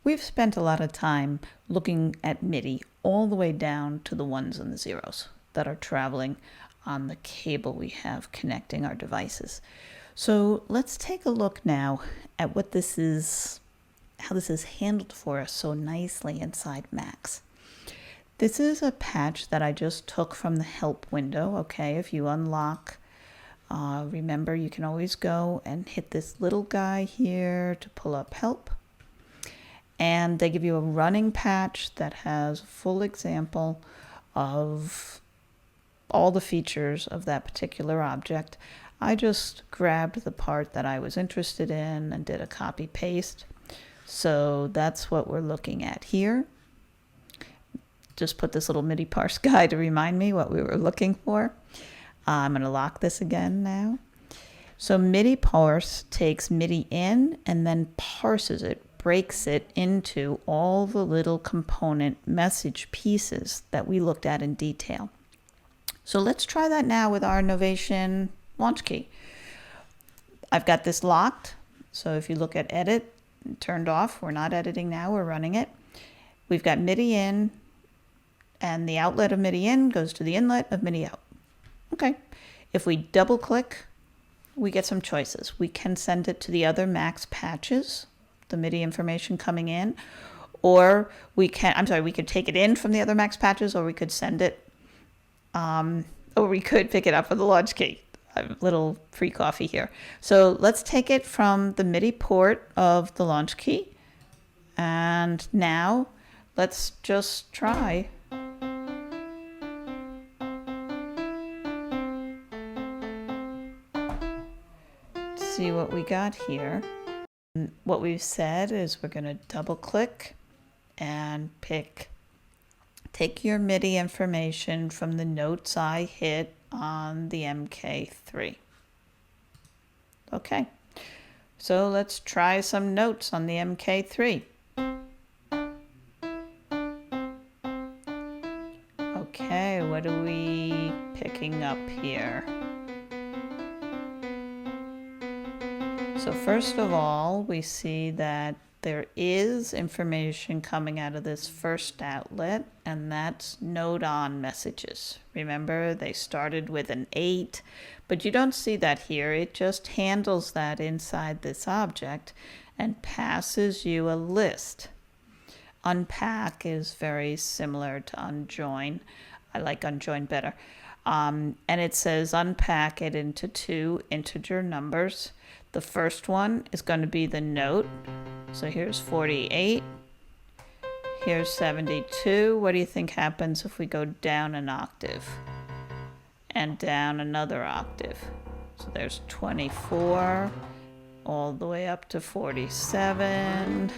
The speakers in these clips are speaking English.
We've spent a lot of time looking at MIDI all the way down to the ones and the zeros that are traveling on the cable we have connecting our devices. So let's take a look now at what this is, how this is handled for us so nicely inside Macs. This is a patch that I just took from the help window. Okay, if you unlock, remember you can always go and hit this little guy here to pull up help. And they give you a running patch that has a full example of all the features of that particular object. I just grabbed the part that I was interested in and did a copy paste. So that's what we're looking at here. Just put this little midiparse guy to remind me what we were looking for. I'm going to lock this again now. So midiparse takes MIDI in and then parses it, breaks it into all the little component message pieces that we looked at in detail. So let's try that now with our Novation launch key. I've got this locked. So if you look at edit, turned off, we're not editing now, we're running it. We've got MIDI in, and the outlet of MIDI in goes to the inlet of MIDI out. Okay. If we double click, we get some choices. We can send it to the other Macs patches, the MIDI information coming in, or we could take it in from the other Macs patches, or we could send it, or we could pick it up with the launch key. A little free coffee here. So let's take it from the MIDI port of the launch key. And now let's just try. See what we got here. What we've said is we're going to double click and take your MIDI information from the notes I hit on the MK3. Okay, so let's try some notes on the MK3. Okay, what are we picking up here? So first of all, we see that there is information coming out of this first outlet, and that's note on messages. Remember, they started with an 8, but you don't see that here. It just handles that inside this object and passes you a list. Unpack is very similar to unjoin. I like unjoin better. And it says unpack it into 2 integer numbers. The first one is going to be the note. So here's 48. Here's 72. What do you think happens if we go down an octave? And down another octave. So there's 24, all the way up to 47.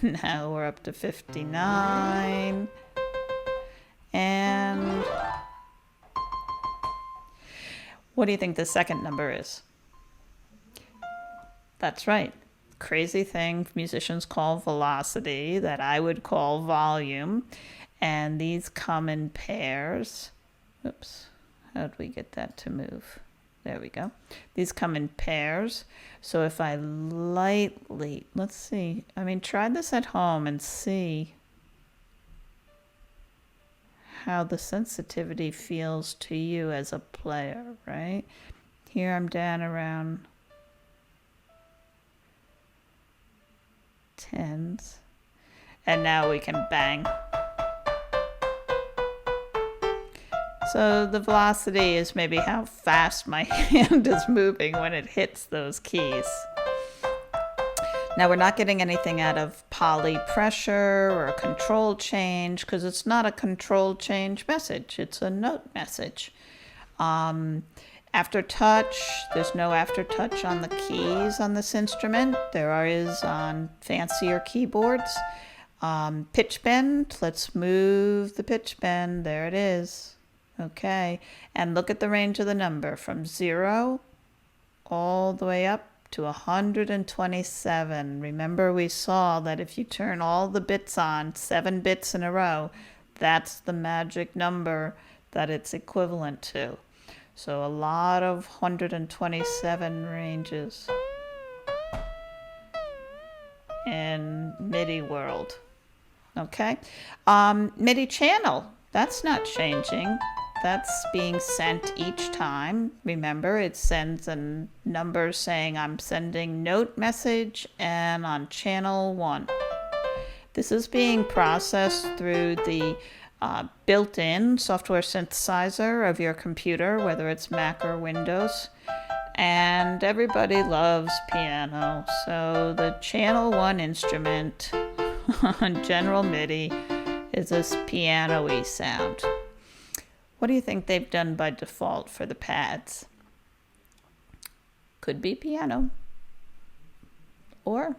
Now we're up to 59. And what do you think the second number is? That's right. Crazy thing musicians call velocity that I would call volume. And these come in pairs. Oops. How did we get that to move? There we go. These come in pairs. So if I lightly, let's see. Try this at home and see how the sensitivity feels to you as a player, right? Here I'm down around 10s, and now we can bang. So the velocity is maybe how fast my hand is moving when it hits those keys. Now we're not getting anything out of poly pressure or a control change because it's not a control change message, it's a note message. Aftertouch, there's no aftertouch on the keys on this instrument. There is on fancier keyboards. Pitch bend, let's move the pitch bend. There it is. Okay, and look at the range of the number from 0 all the way up to 127. Remember, we saw that if you turn all the bits on, 7 bits in a row, that's the magic number that it's equivalent to. So a lot of 127 ranges. in MIDI world. Okay, MIDI channel, that's not changing. That's being sent each time. Remember, it sends a number saying I'm sending note message and on channel 1. This is being processed through the built-in software synthesizer of your computer, whether it's Mac or Windows. And everybody loves piano, so the channel 1 instrument on General MIDI is this piano-y sound. What do you think they've done by default for the pads? Could be piano. Or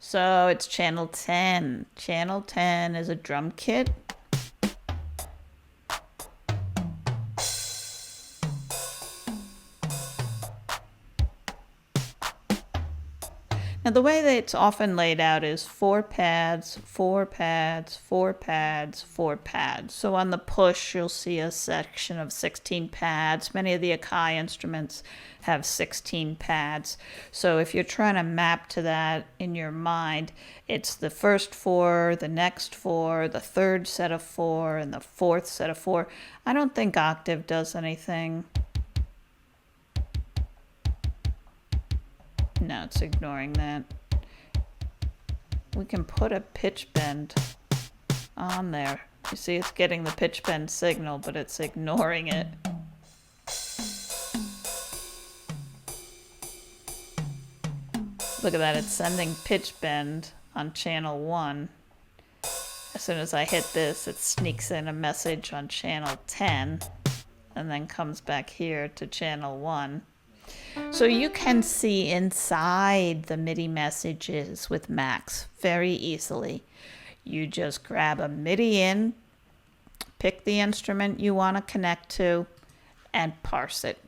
so it's channel 10. Channel 10 is a drum kit. Now the way that it's often laid out is 4 pads, 4 pads, 4 pads, 4 pads. So on the push you'll see a section of 16 pads. Many of the LKey instruments have 16 pads. So if you're trying to map to that in your mind, it's the first 4, the next 4, the third set of 4, and the fourth set of 4. I don't think octave does anything. No, it's ignoring that. We can put a pitch bend on there. You see, it's getting the pitch bend signal, but it's ignoring it. Look at that, it's sending pitch bend on channel 1. As soon as I hit this, it sneaks in a message on channel 10 and then comes back here to channel 1. So you can see inside the MIDI messages with Macs very easily. You just grab a MIDI in, pick the instrument you want to connect to, and parse it.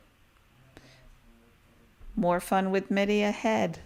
More fun with MIDI ahead.